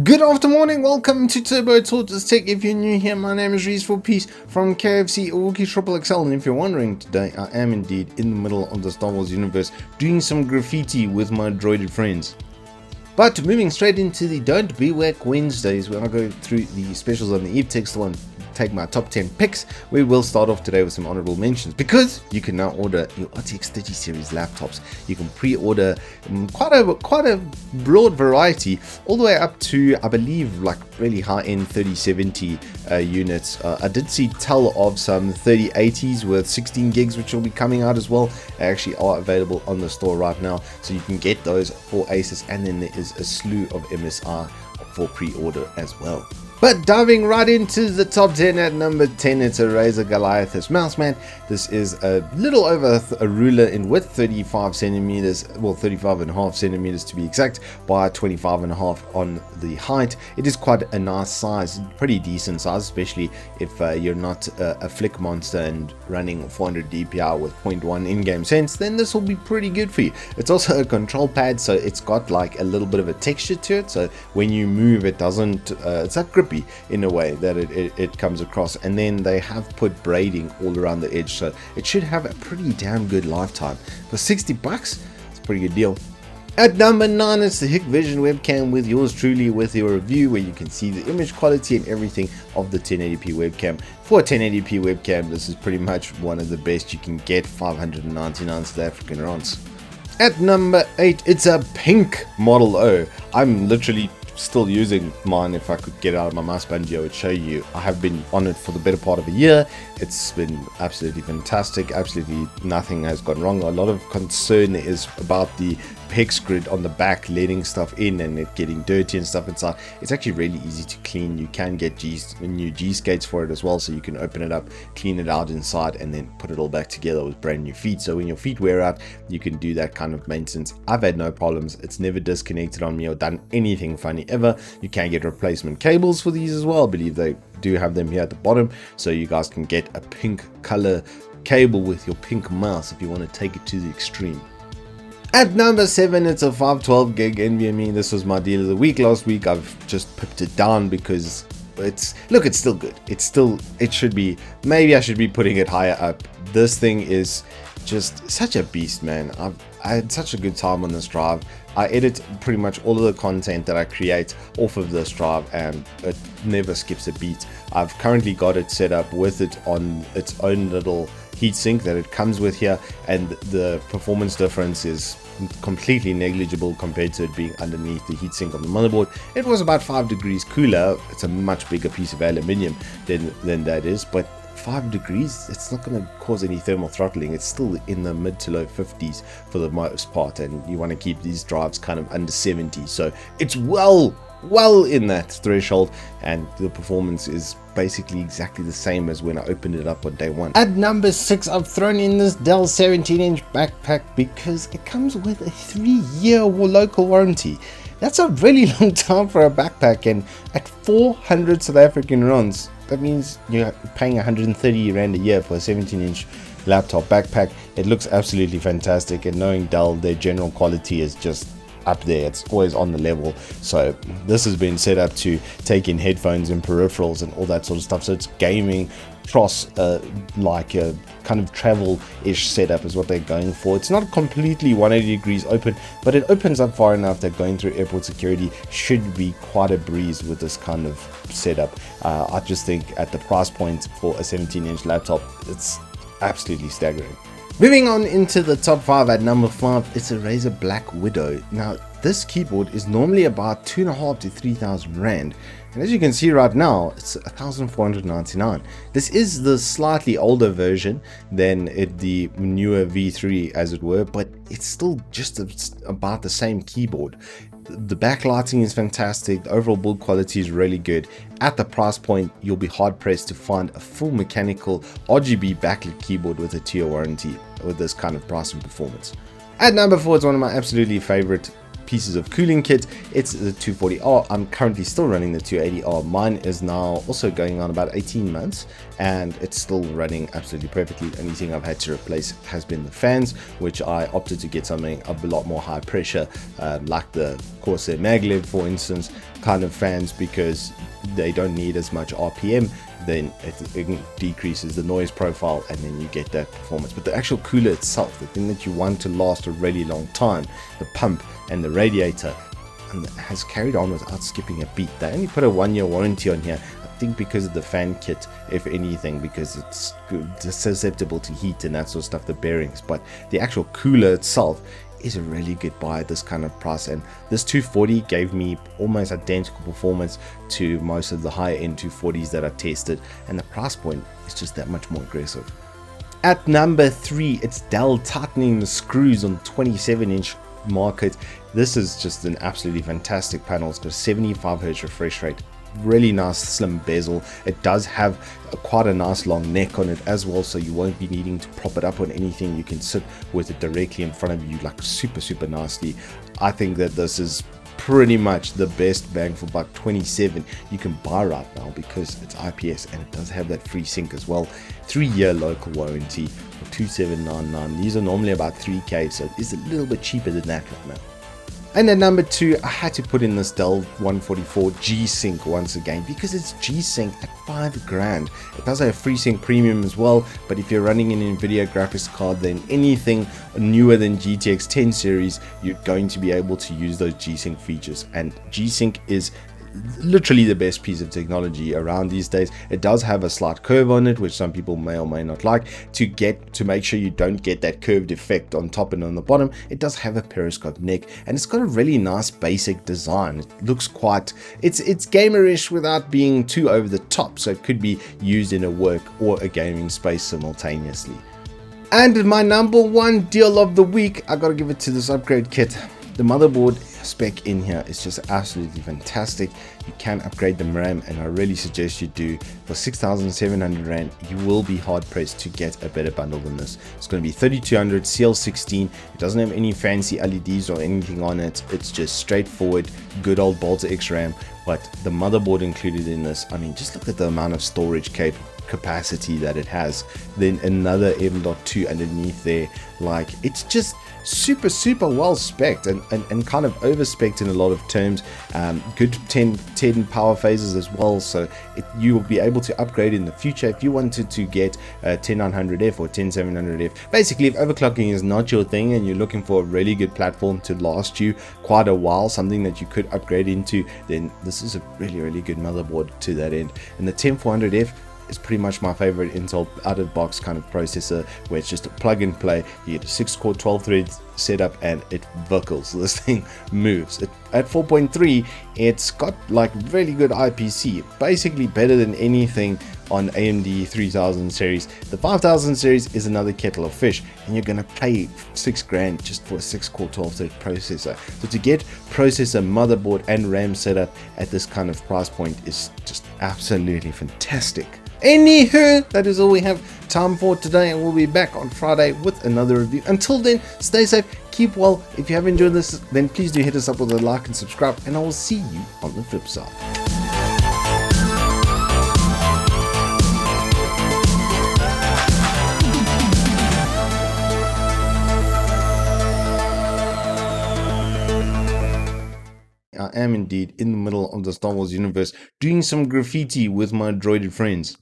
Good afternoon, welcome to Turbo Tortoise Tech. If you're new here, my name is Reese for Peace from KFC Wookie Triple XL, and if you're wondering, today I am indeed in the middle of the Star Wars universe doing some graffiti with my droided friends. But moving straight into the Don't Be Whack Wednesdays, where I go through the specials on the Eve Text one, take my top 10 picks. We will start off today with some honorable mentions, because you can now order your RTX 30 series laptops. You can pre-order quite a broad variety, all the way up to, I believe, like really high-end 3070 units. I did see tell of some 3080s with 16 gigs, which will be coming out as well. They actually are available on the store right now, so you can get those for Asus, and then there is a slew of MSI for pre-order as well. But diving right into the top 10, at number 10, it's a Razer Goliathus mouse mat. This is a little over a ruler in width, 35 centimeters, well 35.5 centimeters to be exact, by 25.5 on the height. It is quite a nice size, pretty decent size, especially if you're not a flick monster and running 400 DPI with 0.1 in-game sense, then this will be pretty good for you. It's also a control pad, so it's got like a little bit of a texture to it, so when you move it doesn't, it's not grippy in a way that it comes across. And then they have put braiding all around the edge, so it should have a pretty damn good lifetime. For 60 bucks, it's a pretty good deal. At number 9, it's the Hikvision webcam with yours truly, with your review, where you can see the image quality and everything of the 1080p webcam. For a 1080p webcam, this is pretty much one of the best you can get, 599 South African rands. At number 8, it's a pink Model O. I'm literally still using mine. If I could get out of my mouse bungee, I would show you. I have been on it for the better part of a year. It's been absolutely fantastic. Absolutely nothing has gone wrong. A lot of concern is about the hex grid on the back letting stuff in and it getting dirty and stuff inside. It's actually really easy to clean. You can get new G skates for it as well, so you can open it up, clean it out inside, and then put it all back together with brand new feet. So when your feet wear out, you can do that kind of maintenance. I've had no problems. It's never disconnected on me or done anything funny ever. You can get replacement cables for these as well. I believe they do have them here at the bottom, so you guys can get a pink color cable with your pink mouse if you want to take it to the extreme. At number 7, it's a 512 gig NVMe. This was my deal of the week last week. I've just pipped it down because it's still good. It should be, maybe I should be putting it higher up. This thing is just such a beast, man. I had such a good time on this drive. I edit pretty much all of the content that I create off of this drive, and it never skips a beat. I've currently got it set up with it on its own little heatsink that it comes with here, and the performance difference is completely negligible compared to it being underneath the heatsink on the motherboard. It was about 5 degrees cooler. It's a much bigger piece of aluminium than that is, but 5 degrees, it's not going to cause any thermal throttling. It's still in the mid to low 50s for the most part, and you want to keep these drives kind of under 70, so it's well in that threshold, and the performance is basically exactly the same as when I opened it up on day one. At number 6, I've thrown in this Dell 17-inch backpack because it comes with a 3-year local warranty. That's a really long time for a backpack, and at 400 South African rands, that means you're paying 130 rand a year for a 17-inch laptop backpack. It looks absolutely fantastic, and knowing Dell, their general quality is just up there. It's always on the level. So this has been set up to take in headphones and peripherals and all that sort of stuff. So it's gaming plus like a kind of travel-ish setup is what they're going for. It's not completely 180 degrees open, but it opens up far enough that going through airport security should be quite a breeze with this kind of setup. I just think at the price point for a 17-inch laptop, it's absolutely staggering. Moving on into the top 5, at number 5, it's a Razer Black Widow. Now, this keyboard is normally about 2,500 to 3,000 rand, and as you can see right now, it's 1,499. This is the slightly older version than the newer V3, as it were, but it's still just about the same keyboard. The backlighting is fantastic. The overall build quality is really good. At the price point, you'll be hard pressed to find a full mechanical RGB backlit keyboard with a 2-year warranty with this kind of price and performance. At number 4, it's one of my absolutely favorite pieces of cooling kit, it's the 240R. I'm currently still running the 280R. Mine is now also going on about 18 months and it's still running absolutely perfectly. The only thing I've had to replace has been the fans, which I opted to get something a lot more high pressure, like the Corsair Maglev, for instance, kind of fans, because they don't need as much RPM. Then it decreases the noise profile and then you get that performance. But the actual cooler itself, the thing that you want to last a really long time, the pump and the radiator, and has carried on without skipping a beat. They only put a 1-year warranty on here, I think because of the fan kit, if anything, because it's susceptible to heat and that sort of stuff, the bearings. But the actual cooler itself is a really good buy at this kind of price, and this 240 gave me almost identical performance to most of the higher end 240s that I tested, and the price point is just that much more aggressive. At number 3, it's Dell tightening the screws on 27-inch market. This is just an absolutely fantastic panel. It's got a 75 Hz refresh rate, really nice slim bezel. It does have quite a nice long neck on it as well, so you won't be needing to prop it up on anything. You can sit with it directly in front of you, like super nicely. I think that this is pretty much the best bang for buck 27 you can buy right now, because it's IPS and it does have that free sync as well. 3-year local warranty for 2799. These are normally about 3K, so it's a little bit cheaper than that right now. And at number 2, I had to put in this Dell 144 G-Sync once again, because it's G-Sync at $5,000. It does have FreeSync Premium as well, but if you're running an NVIDIA graphics card, then anything newer than GTX 10 series, you're going to be able to use those G-Sync features. And G-Sync is literally the best piece of technology around these days. It does have a slight curve on it, which some people may or may not like. To make sure you don't get that curved effect on top and on the bottom, it does have a periscope neck, and it's got a really nice basic design. It looks quite, it's gamerish without being too over the top, so it could be used in a work or a gaming space simultaneously. And my number 1 deal of the week, I gotta give it to this upgrade kit. The motherboard spec in here is just absolutely fantastic. You can upgrade the RAM, and I really suggest you do. For 6,700 Rand, you will be hard pressed to get a better bundle than this. It's going to be 3200 CL16. It doesn't have any fancy LEDs or anything on it. It's just straightforward, good old Bolter X RAM. But the motherboard included in this, I mean, just look at the amount of storage capacity that it has. Then another M.2 underneath there. Like, it's just super well spec'd and kind of over spec'd in a lot of terms. Good 10 power phases as well, so you will be able to upgrade in the future if you wanted to get a 10900F or 10700F. Basically, if overclocking is not your thing and you're looking for a really good platform to last you quite a while, something that you could upgrade into, then this is a really good motherboard to that end. And the 10400F is pretty much my favorite Intel out of box kind of processor, where it's just a plug and play. You get a 6-core 12-thread setup and it vuckles. This thing moves. At 4.3, it's got like really good IPC, basically better than anything on AMD 3000 series. The 5000 series is another kettle of fish, and you're gonna pay $6,000 just for a 6-core 12-thread processor. So to get processor, motherboard and RAM setup at this kind of price point is just absolutely fantastic. Anywho, that is all we have time for today, and we'll be back on Friday with another review. Until then, stay safe, keep well. If you have enjoyed this, then please do hit us up with a like and subscribe, and I will see you on the flip side. I am indeed in the middle of the Star Wars universe doing some graffiti with my droided friends.